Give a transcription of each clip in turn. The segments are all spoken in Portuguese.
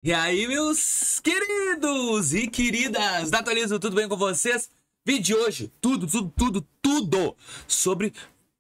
E aí, meus queridos e queridas da Atualizo, tudo bem com vocês? Vídeo de hoje, tudo sobre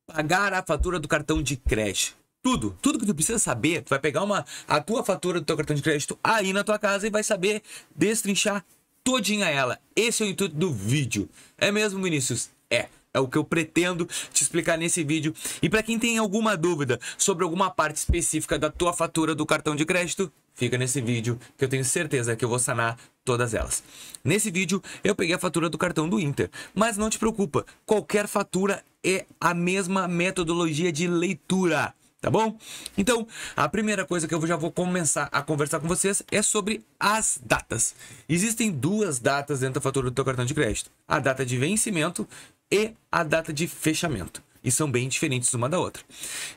pagar a fatura do cartão de crédito. Tudo que tu precisa saber, tu vai pegar a tua fatura do teu cartão de crédito aí na tua casa e vai saber destrinchar todinha ela. Esse é o intuito do vídeo. É mesmo, Vinícius? É o que eu pretendo te explicar nesse vídeo. E para quem tem alguma dúvida sobre alguma parte específica da tua fatura do cartão de crédito, fica nesse vídeo que eu tenho certeza que eu vou sanar todas elas. Nesse vídeo eu peguei a fatura do cartão do Inter, mas não te preocupa, qualquer fatura é a mesma metodologia de leitura. Tá bom? Então, a primeira coisa que eu já vou começar a conversar com vocês é sobre as datas. Existem duas datas dentro da fatura do teu cartão de crédito. A data de vencimento e a data de fechamento. E são bem diferentes uma da outra.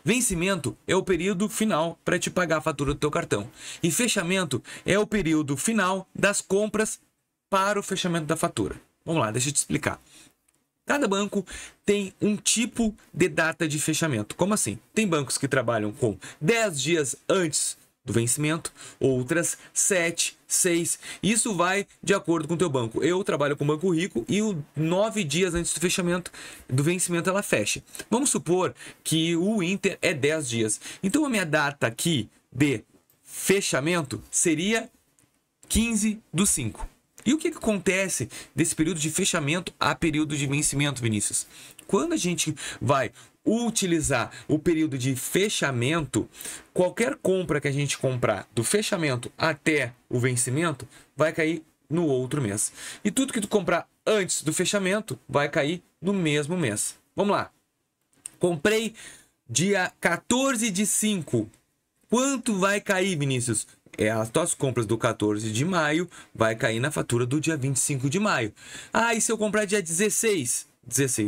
Vencimento é o período final para te pagar a fatura do teu cartão. E fechamento é o período final das compras para o fechamento da fatura. Vamos lá, deixa eu te explicar. Cada banco tem um tipo de data de fechamento. Como assim? Tem bancos que trabalham com 10 dias antes do vencimento, outras 7, 6. Isso vai de acordo com o teu banco. Eu trabalho com o Banco Rico e 9 dias antes do fechamento, do vencimento, ela fecha. Vamos supor que o Inter é 10 dias. Então a minha data aqui de fechamento seria 15/5. E o que acontece desse período de fechamento a período de vencimento, Vinícius? Quando a gente vai utilizar o período de fechamento, qualquer compra que a gente comprar do fechamento até o vencimento vai cair no outro mês. E tudo que tu comprar antes do fechamento vai cair no mesmo mês. Vamos lá. Comprei dia 14/5. Quanto vai cair, Vinícius? As tuas compras do 14 de maio vai cair na fatura do dia 25 de maio. Ah, e se eu comprar dia 16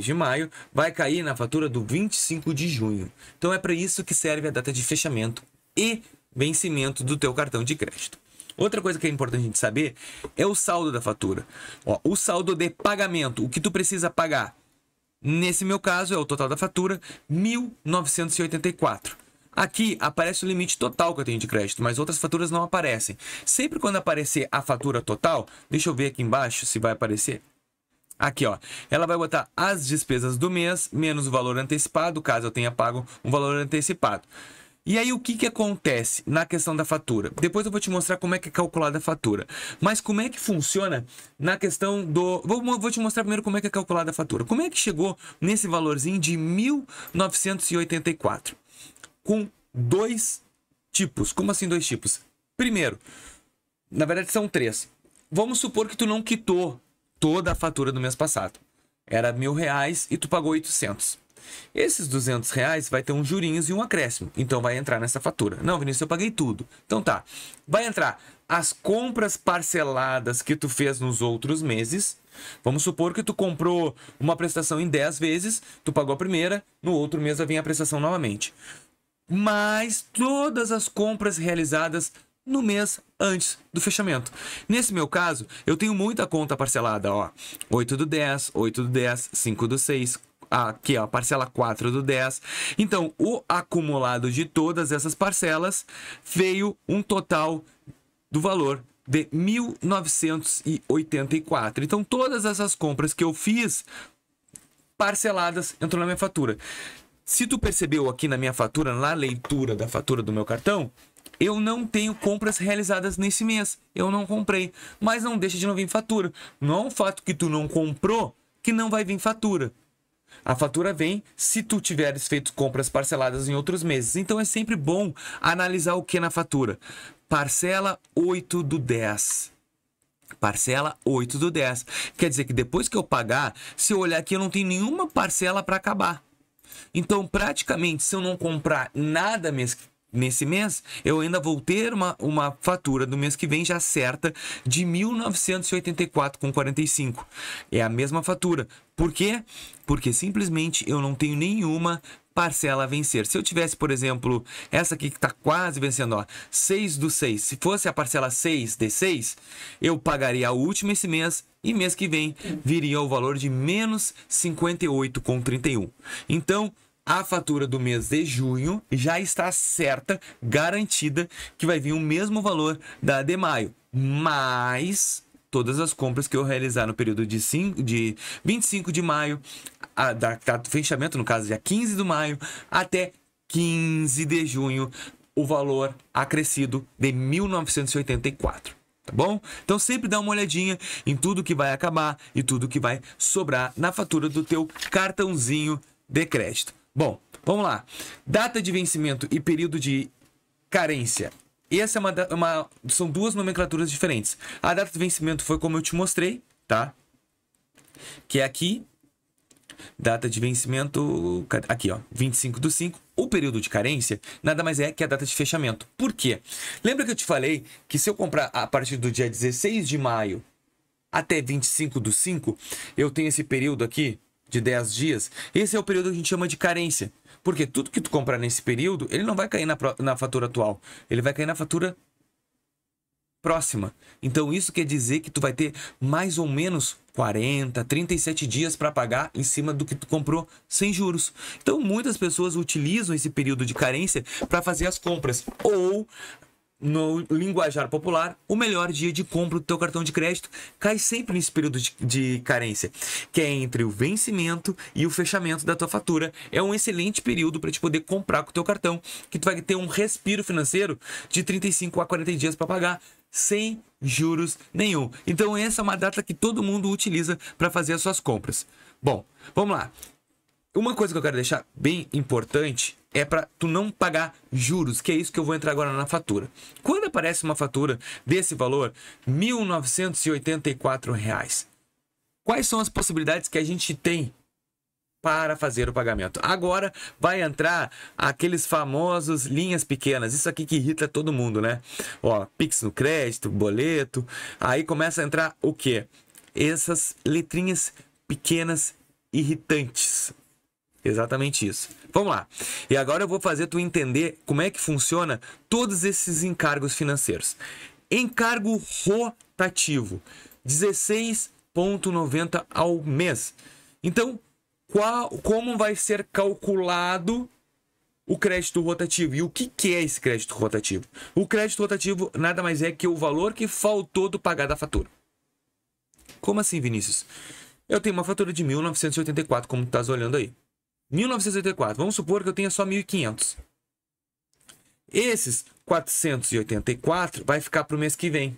de maio, vai cair na fatura do 25 de junho. Então é para isso que serve a data de fechamento e vencimento do teu cartão de crédito. Outra coisa que é importante a gente saber é o saldo da fatura. Ó, o saldo de pagamento, o que tu precisa pagar. Nesse meu caso é o total da fatura, R$ 1.984. Aqui aparece o limite total que eu tenho de crédito, mas outras faturas não aparecem. Sempre quando aparecer a fatura total, deixa eu ver aqui embaixo se vai aparecer. Aqui, ó, ela vai botar as despesas do mês menos o valor antecipado, caso eu tenha pago um valor antecipado. E aí o que acontece na questão da fatura? Depois eu vou te mostrar como é que é calculada a fatura. Mas como é que funciona na questão do... Vou te mostrar primeiro como é que é calculada a fatura. Como é que chegou nesse valorzinho de 1.984? Com dois tipos. Como assim dois tipos? Primeiro, na verdade são três. Vamos supor que tu não quitou toda a fatura do mês passado. Era R$ 1.000 e tu pagou 800. Esses R$ 200 vai ter uns jurinhos e um acréscimo. Então vai entrar nessa fatura. Não, Vinícius, eu paguei tudo. Então tá. Vai entrar as compras parceladas que tu fez nos outros meses. Vamos supor que tu comprou uma prestação em 10 vezes. Tu pagou a primeira. No outro mês vai vir a prestação novamente. Mais todas as compras realizadas no mês antes do fechamento. Nesse meu caso, eu tenho muita conta parcelada, ó. 8/10, 8/10, 5/6, aqui, ó, parcela 4/10. Então, o acumulado de todas essas parcelas veio um total do valor de 1.984. Então, todas essas compras que eu fiz parceladas entrou na minha fatura. Se tu percebeu aqui na minha fatura, na leitura da fatura do meu cartão, eu não tenho compras realizadas nesse mês. Eu não comprei, mas não deixa de não vir fatura. Não é um fato que tu não comprou que não vai vir fatura. A fatura vem se tu tiveres feito compras parceladas em outros meses. Então é sempre bom analisar o que na fatura. Parcela 8/10. Parcela 8/10. Quer dizer que depois que eu pagar, se eu olhar aqui, eu não tenho nenhuma parcela para acabar. Então, praticamente, se eu não comprar nada nesse mês, eu ainda vou ter uma fatura do mês que vem já certa de R$ 1.984,45. É a mesma fatura. Por quê? Porque simplesmente eu não tenho nenhuma parcela a vencer. Se eu tivesse, por exemplo, essa aqui que está quase vencendo, ó, 6/6. Se fosse a parcela 6/6, eu pagaria a última esse mês e mês que vem viria o valor de menos 58,31. Então, a fatura do mês de junho já está certa, garantida, que vai vir o mesmo valor da de maio, mas todas as compras que eu realizar no período de 25 de maio, da fechamento, no caso, dia 15 de maio, até 15 de junho, o valor acrescido de 1984. Tá bom? Então sempre dá uma olhadinha em tudo que vai acabar e tudo que vai sobrar na fatura do teu cartãozinho de crédito. Bom, vamos lá. Data de vencimento e período de carência. Essa é são duas nomenclaturas diferentes. A data de vencimento foi como eu te mostrei, tá? Que é aqui. Data de vencimento, aqui ó, 25/5. O período de carência nada mais é que a data de fechamento. Por quê? Lembra que eu te falei que se eu comprar a partir do dia 16 de maio até 25/5, eu tenho esse período aqui de 10 dias. Esse é o período que a gente chama de carência. Porque tudo que tu comprar nesse período, ele não vai cair na fatura atual. Ele vai cair na fatura próxima. Então isso quer dizer que tu vai ter mais ou menos 40, 37 dias para pagar em cima do que tu comprou sem juros. Então muitas pessoas utilizam esse período de carência para fazer as compras. Ou, no linguajar popular, o melhor dia de compra do teu cartão de crédito cai sempre nesse período de carência, que é entre o vencimento e o fechamento da tua fatura. É um excelente período para te poder comprar com o teu cartão, que tu vai ter um respiro financeiro de 35 a 40 dias para pagar sem juros nenhum. Então essa é uma data que todo mundo utiliza para fazer as suas compras. Bom, vamos lá. Uma coisa que eu quero deixar bem importante é para tu não pagar juros, que é isso que eu vou entrar agora na fatura. Quando aparece uma fatura desse valor, R$ 1.984, quais são as possibilidades que a gente tem para fazer o pagamento? Agora vai entrar aqueles famosos linhas pequenas, isso aqui que irrita todo mundo, né? Ó, Pix no crédito, boleto, aí começa a entrar o quê? Essas letrinhas pequenas irritantes. Exatamente isso. Vamos lá. E agora eu vou fazer tu entender como é que funciona todos esses encargos financeiros. Encargo rotativo, 16,90 ao mês. Então, como vai ser calculado o crédito rotativo? E o que é esse crédito rotativo? O crédito rotativo nada mais é que o valor que faltou do pagar da fatura. Como assim, Vinícius? Eu tenho uma fatura de 1.984, como tu estás olhando aí. 1.984, vamos supor que eu tenha só 1.500. Esses 484 vai ficar para o mês que vem.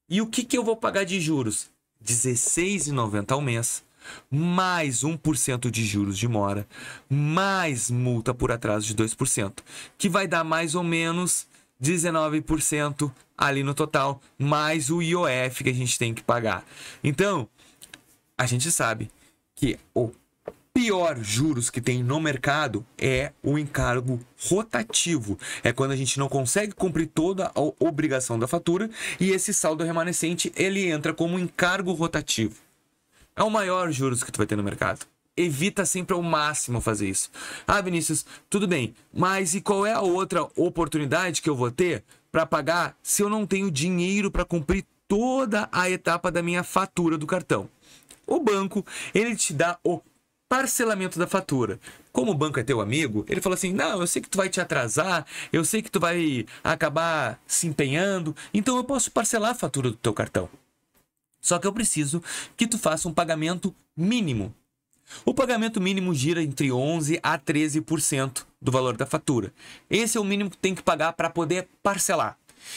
E o que eu vou pagar de juros? R$16,90 ao mês, mais 1% de juros de mora, mais multa por atraso de 2%, que vai dar mais ou menos 19% ali no total, mais o IOF que a gente tem que pagar. Então, a gente sabe que o pior juros que tem no mercado é o encargo rotativo. É quando a gente não consegue cumprir toda a obrigação da fatura e esse saldo remanescente ele entra como encargo rotativo. É o maior juros que tu vai ter no mercado. Evita sempre ao máximo fazer isso. Ah, Vinícius, tudo bem, mas e qual é a outra oportunidade que eu vou ter para pagar se eu não tenho dinheiro para cumprir toda a etapa da minha fatura do cartão? O banco, ele te dá o parcelamento da fatura. Como o banco é teu amigo, ele falou assim, não, eu sei que tu vai te atrasar, eu sei que tu vai acabar se empenhando, então eu posso parcelar a fatura do teu cartão. Só que eu preciso que tu faça um pagamento mínimo. O pagamento mínimo gira entre 11% a 13% do valor da fatura. Esse é o mínimo que tu tem que pagar para poder parcelar.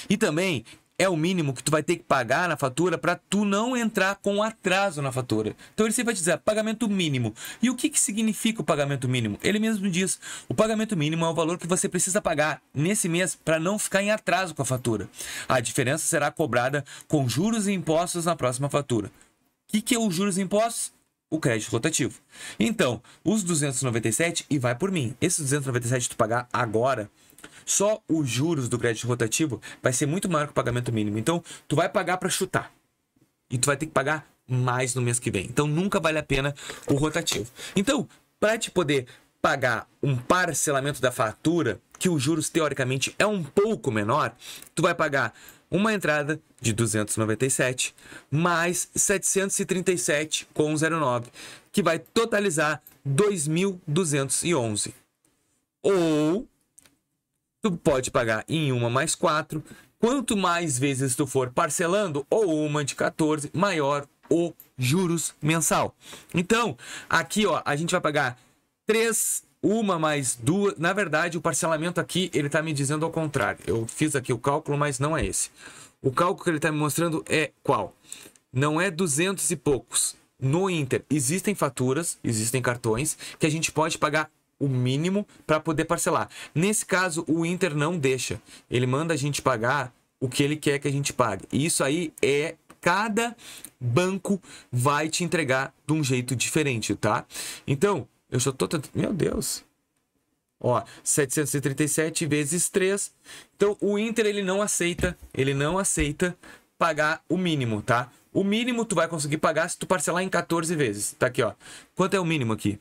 E também é o mínimo que tu vai ter que pagar na fatura para tu não entrar com atraso na fatura. Então ele sempre vai te dizer pagamento mínimo. E o que significa o pagamento mínimo? Ele mesmo diz, o pagamento mínimo é o valor que você precisa pagar nesse mês para não ficar em atraso com a fatura. A diferença será cobrada com juros e impostos na próxima fatura. O que é os juros e impostos? O crédito rotativo. Então, os 297 e vai por mim. Esses 297 tu pagar agora, só os juros do crédito rotativo vai ser muito maior que o pagamento mínimo. Então, tu vai pagar para chutar. E tu vai ter que pagar mais no mês que vem. Então, nunca vale a pena o rotativo. Então, para te poder pagar um parcelamento da fatura, que os juros teoricamente é um pouco menor, tu vai pagar uma entrada de 297 mais 737,09, que vai totalizar 2.211. Ou tu pode pagar em uma mais 4. Quanto mais vezes tu for parcelando, ou uma de 14, maior o juros mensal. Então, aqui ó, a gente vai pagar 3, uma mais 2. Na verdade, o parcelamento aqui, ele tá me dizendo ao contrário. Eu fiz aqui o cálculo, mas não é esse. O cálculo que ele tá me mostrando é qual? Não é 200 e poucos. No Inter, existem faturas, existem cartões que a gente pode pagar o mínimo para poder parcelar. Nesse caso, o Inter não deixa. Ele manda a gente pagar o que ele quer que a gente pague. E isso aí é... Cada banco vai te entregar de um jeito diferente, tá? Então, eu já tô tentando... Meu Deus! Ó, 737 vezes 3. Então, o Inter, ele não aceita pagar o mínimo, tá? O mínimo tu vai conseguir pagar se tu parcelar em 14 vezes. Tá aqui, ó. Quanto é o mínimo aqui?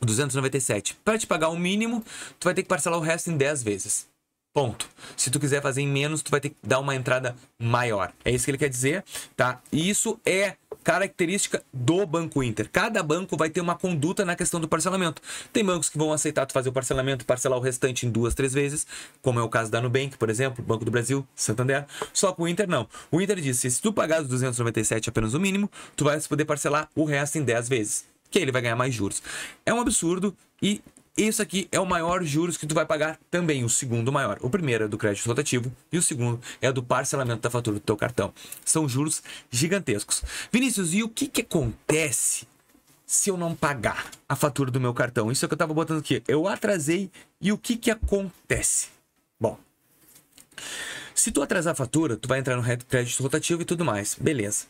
297. Para te pagar o mínimo, tu vai ter que parcelar o resto em 10 vezes. Ponto. Se tu quiser fazer em menos, tu vai ter que dar uma entrada maior. É isso que ele quer dizer, tá? E isso é característica do Banco Inter. Cada banco vai ter uma conduta na questão do parcelamento. Tem bancos que vão aceitar tu fazer o parcelamento e parcelar o restante em 2, 3 vezes, como é o caso da Nubank, por exemplo, Banco do Brasil, Santander. Só que o Inter não. O Inter diz que se tu pagar os 297 apenas o mínimo, tu vai poder parcelar o resto em 10 vezes, que ele vai ganhar mais juros. É um absurdo e isso aqui é o maior juros que tu vai pagar também, o segundo maior. O primeiro é do crédito rotativo e o segundo é do parcelamento da fatura do teu cartão. São juros gigantescos. Vinícius, e o que acontece se eu não pagar a fatura do meu cartão? Isso é o que eu tava botando aqui. Eu atrasei e o que acontece? Bom, se tu atrasar a fatura, tu vai entrar no crédito rotativo e tudo mais. Beleza.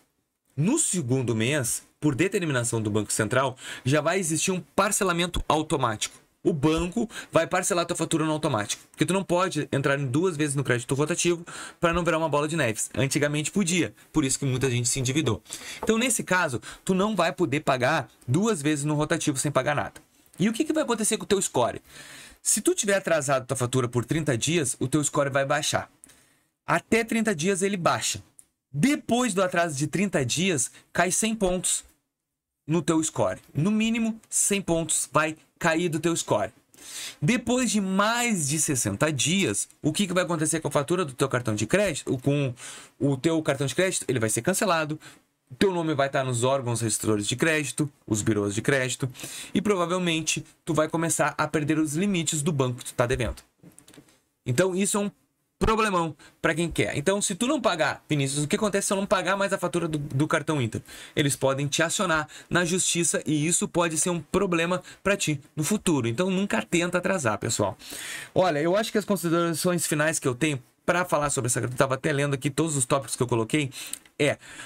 No segundo mês, por determinação do Banco Central, já vai existir um parcelamento automático. O banco vai parcelar a tua fatura no automático. Porque tu não pode entrar em 2 vezes no crédito rotativo para não virar uma bola de neves. Antigamente podia, por isso que muita gente se endividou. Então, nesse caso, tu não vai poder pagar 2 vezes no rotativo sem pagar nada. E o que vai acontecer com o teu score? Se tu tiver atrasado a tua fatura por 30 dias, o teu score vai baixar. Até 30 dias ele baixa. Depois do atraso de 30 dias, cai 100 pontos no teu score. No mínimo, 100 pontos vai cair do teu score. Depois de mais de 60 dias, o que vai acontecer com a fatura do teu cartão de crédito? Com o teu cartão de crédito, ele vai ser cancelado. O teu nome vai estar nos órgãos registradores de crédito, os birôs de crédito. E provavelmente, tu vai começar a perder os limites do banco que tu está devendo. Então, isso é um problemão para quem quer. Então, se tu não pagar, Vinícius, o que acontece se eu não pagar mais a fatura do cartão Inter? Eles podem te acionar na justiça e isso pode ser um problema para ti no futuro. Então, nunca tenta atrasar, pessoal. Olha, eu acho que as considerações finais que eu tenho para falar sobre essa... Eu estava até lendo aqui todos os tópicos que eu coloquei.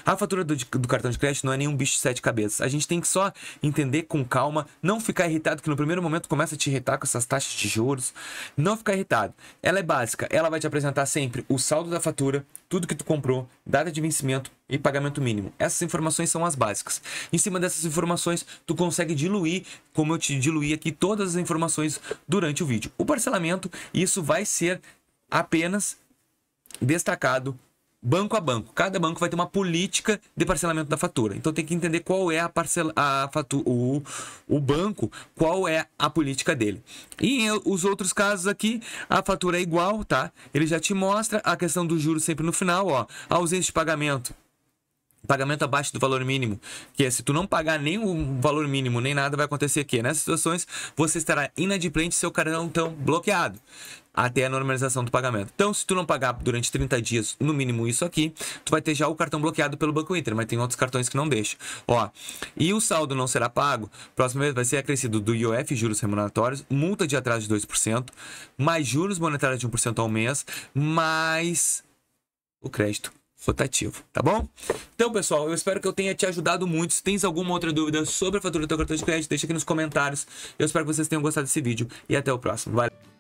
A fatura do cartão de crédito não é nenhum bicho de 7 cabeças. A gente tem que só entender com calma, não ficar irritado, que no primeiro momento começa a te irritar com essas taxas de juros. Não ficar irritado. Ela é básica, ela vai te apresentar sempre o saldo da fatura, tudo que tu comprou, data de vencimento e pagamento mínimo. Essas informações são as básicas. Em cima dessas informações, tu consegue diluir, como eu te diluí aqui, todas as informações durante o vídeo. O parcelamento, isso vai ser apenas destacado banco a banco. Cada banco vai ter uma política de parcelamento da fatura. Então tem que entender qual é o banco, qual é a política dele. E em os outros casos aqui, a fatura é igual, tá? Ele já te mostra a questão do juros sempre no final, ó. A ausência de pagamento. Pagamento abaixo do valor mínimo, que é se tu não pagar nem o valor mínimo, nem nada, vai acontecer aqui. Nessas situações, você estará inadimplente e seu cartão bloqueado até a normalização do pagamento. Então, se tu não pagar durante 30 dias, no mínimo isso aqui, tu vai ter já o cartão bloqueado pelo Banco Inter, mas tem outros cartões que não deixam. Ó, e o saldo não será pago, próximo mês vai ser acrescido do IOF, juros remuneratórios, multa de atraso de 2%, mais juros monetários de 1% ao mês, mais o crédito rotativo, tá bom? Então, pessoal, eu espero que eu tenha te ajudado muito. Se tens alguma outra dúvida sobre a fatura do teu cartão de crédito, deixa aqui nos comentários. Eu espero que vocês tenham gostado desse vídeo e até o próximo. Valeu!